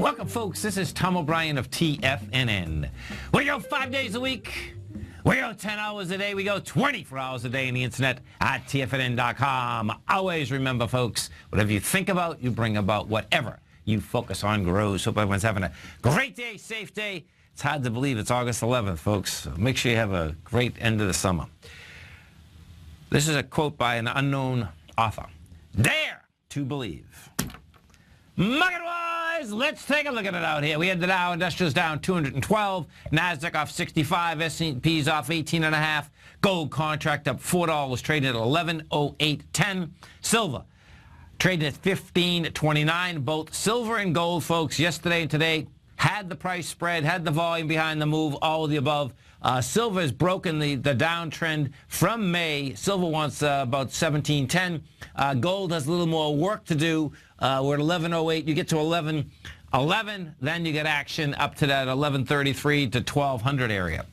Welcome, folks. This is Tom O'Brien of TFNN. We go 5 days a week. We go 10 hours a day. We go 24 hours a day on the internet at TFNN.com. Always remember, folks, whatever you think about, you bring about. Whatever you focus on grows. Hope everyone's having a great day, safe day. It's hard to believe it's August 11th, folks. So make sure you have a great end of the summer. This is a quote by an unknown author. Dare to believe. Market-wise, let's take a look at it out here. We had the Dow Industrials down 212, NASDAQ off 65, S&P's off 18.5, gold contract up $4, trading at 11.0810. Silver trading at 15.29. Both silver and gold, folks, yesterday and today had the price spread, had the volume behind the move, all of the above. Silver has broken the downtrend from May. Silver wants about 17.10. Gold has a little more work to do. We're at 11.08. You get to 11.11, then you get action up to that 11.33 to 1200 area.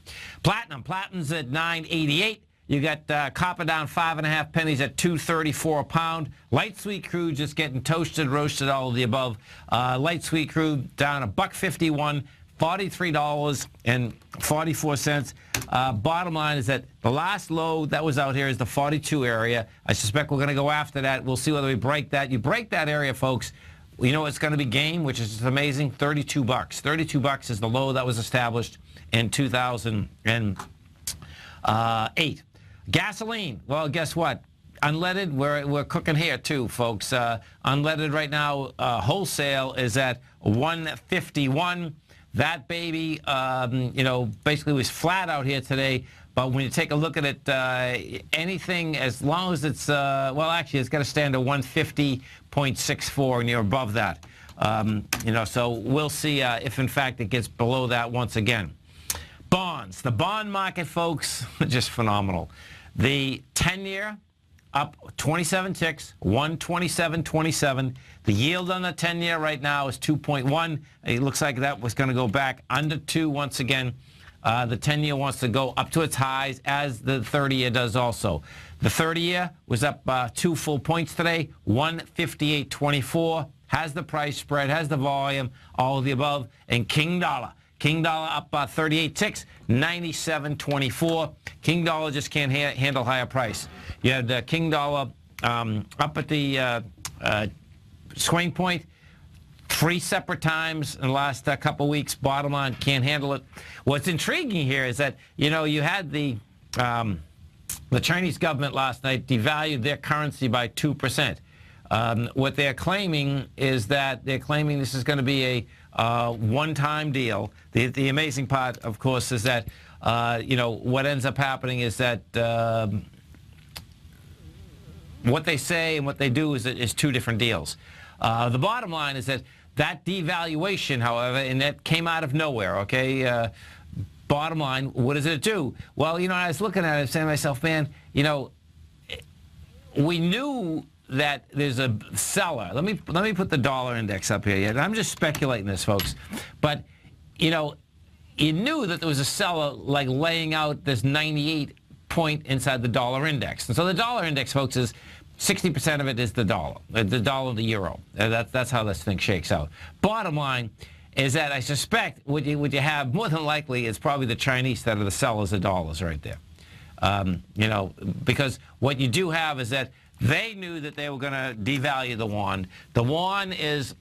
Platinum's at 9.88. You got copper down 5.5 pennies at 2.34 a pound. Light sweet crude just getting toasted, roasted, all of the above. Light sweet crude down $1.51. $43.44. Bottom line is that the last low that was out here is the 42 area. I suspect we're going to go after that. We'll see whether we break that. You break that area, folks, you know it's going to be game, which is just amazing, $32. $32 is the low that was established in 2008. Gasoline, well, guess what? Unleaded, we're cooking here too, folks. Unleaded right now, wholesale is at 151. That baby, basically was flat out here today. But when you take a look at it, anything, as long as it's, actually, it's got to stand at 150.64, and you're above that. So we'll see if, in fact, it gets below that once again. Bonds. The bond market, folks, just phenomenal. The 10-year up 27 ticks, 127.27. The yield on the 10-year right now is 2.1. It looks like that was going to go back under 2 once again. The 10-year wants to go up to its highs, as the 30-year does also. The 30-year was up 2 full points today, 158.24. Has the price spread, has the volume, all of the above. And King Dollar. King Dollar up 38 ticks, 97.24. King Dollar just can't handle higher price. You had King Dollar up at the swing point 3 separate times in the last couple weeks. Bottom line, can't handle it. What's intriguing here is that, you had the Chinese government last night devalued their currency by 2%. What they're claiming is that this is going to be a one-time deal. The amazing part, of course, is that, what ends up happening is that what they say and what they do is 2 different deals. The bottom line is that devaluation, however, and that came out of nowhere, okay? Bottom line, what does it do? Well, I was looking at it saying to myself, man, we knew that there's a seller. Let me put the dollar index up here. Yeah, I'm just speculating this, folks. But, you knew that there was a seller like laying out this 98 point inside the dollar index. And so the dollar index, folks, is 60% of it is the dollar, the euro. That's how this thing shakes out. Bottom line is that I suspect what you have more than likely is probably the Chinese that are the sellers of dollars right there. Because what you do have is that they knew that they were going to devalue the yuan. The yuan is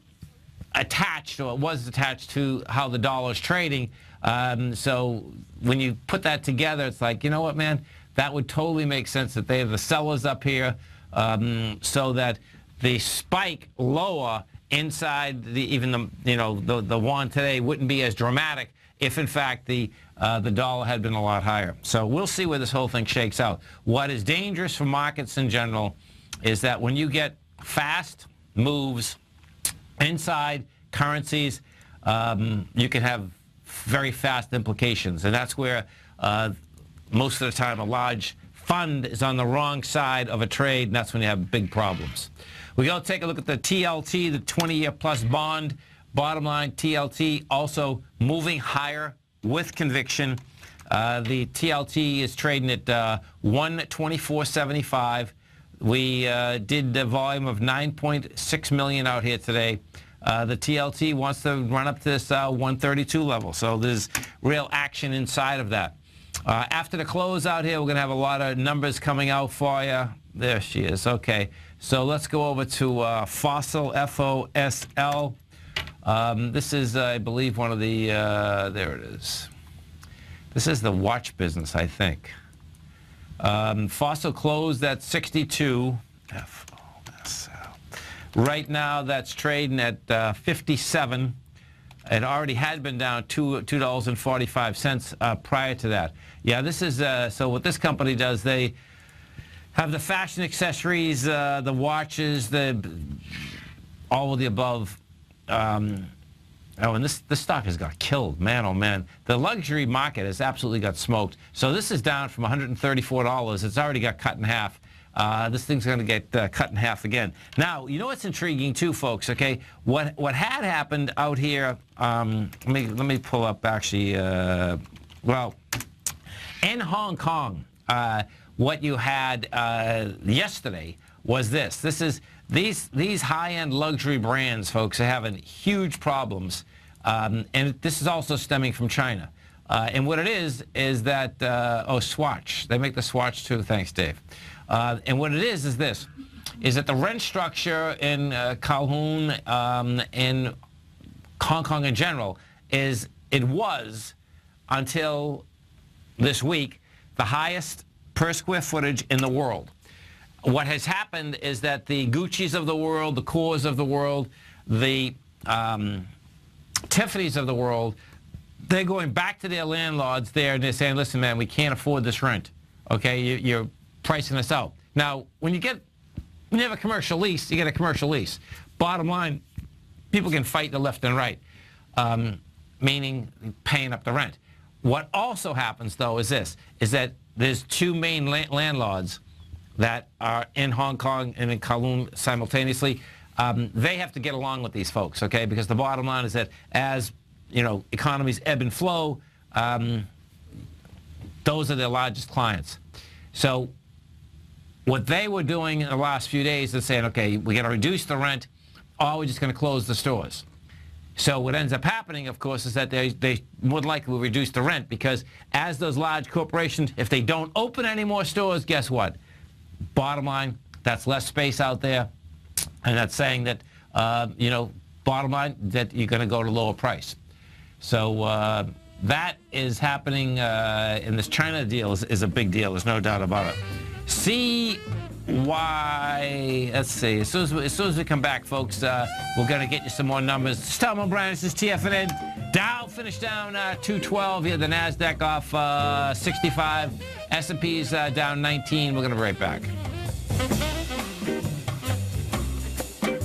attached, or it was attached to how the dollar is trading. So when you put that together, it's like, you know what, man, that would totally make sense that they have the sellers up here, so that the spike lower inside the yuan today wouldn't be as dramatic if, in fact, the dollar had been a lot higher. So we'll see where this whole thing shakes out. What is dangerous for markets in general is that when you get fast moves inside currencies, you can have very fast implications. And that's where most of the time a large fund is on the wrong side of a trade, and that's when you have big problems. We go take a look at the TLT, the 20-year plus bond. Bottom line, TLT also moving higher with conviction. The TLT is trading at 124.75. We did a volume of 9.6 million out here today. The TLT wants to run up to this 132 level, so there's real action inside of that. After the close out here, we're going to have a lot of numbers coming out for you. There she is. Okay, so let's go over to Fossil, F-O-S-L. This is, I believe, one of the, there it is. This is the watch business, I think. Fossil closed at 62. F-O-S-L. Right now, that's trading at 57. It already had been down $2.45 prior to that. Yeah, this is, so what this company does, they have the fashion accessories, the watches, all of the above. And this stock has got killed, man, oh man. The luxury market has absolutely got smoked. So this is down from $134. It's already got cut in half. This thing's going to get cut in half again. Now, you know what's intriguing too, folks, okay? What had happened out here, let me pull up actually, well, in Hong Kong, what you had yesterday was this. This is these high-end luxury brands, folks, are having huge problems, and this is also stemming from China. And what it is that, oh, Swatch. They make the Swatch too. Thanks, Dave. And what it is this, is that the rent structure in Kowloon, in Hong Kong in general, it was, until this week, the highest per square footage in the world. What has happened is that the Gucci's of the world, the Kors of the world, the Tiffany's of the world, they're going back to their landlords there and they're saying, listen, man, we can't afford this rent. Okay, you're pricing us out. Now, when you have a commercial lease, you get a commercial lease. Bottom line, people can fight the left and right, meaning paying up the rent. What also happens, though, is this, is that there's two main landlords that are in Hong Kong and in Kowloon simultaneously. They have to get along with these folks, okay? Because the bottom line is that as, you know, economies ebb and flow, those are their largest clients. So what they were doing in the last few days is saying, okay, we're going to reduce the rent, or we're just going to close the stores. So what ends up happening, of course, is that they would likely reduce the rent, because as those large corporations, if they don't open any more stores, guess what? Bottom line, that's less space out there, and that's saying that, you know, bottom line, that you're going to go to lower price. So that is happening, in this China deal is a big deal. There's no doubt about it. Let's see, as soon as we come back, folks, we're going to get you some more numbers. It's Tom O'Brien, this is TFNN. Dow finished down 212 here, the NASDAQ off 65, S&P's down 19. We're going to be right back.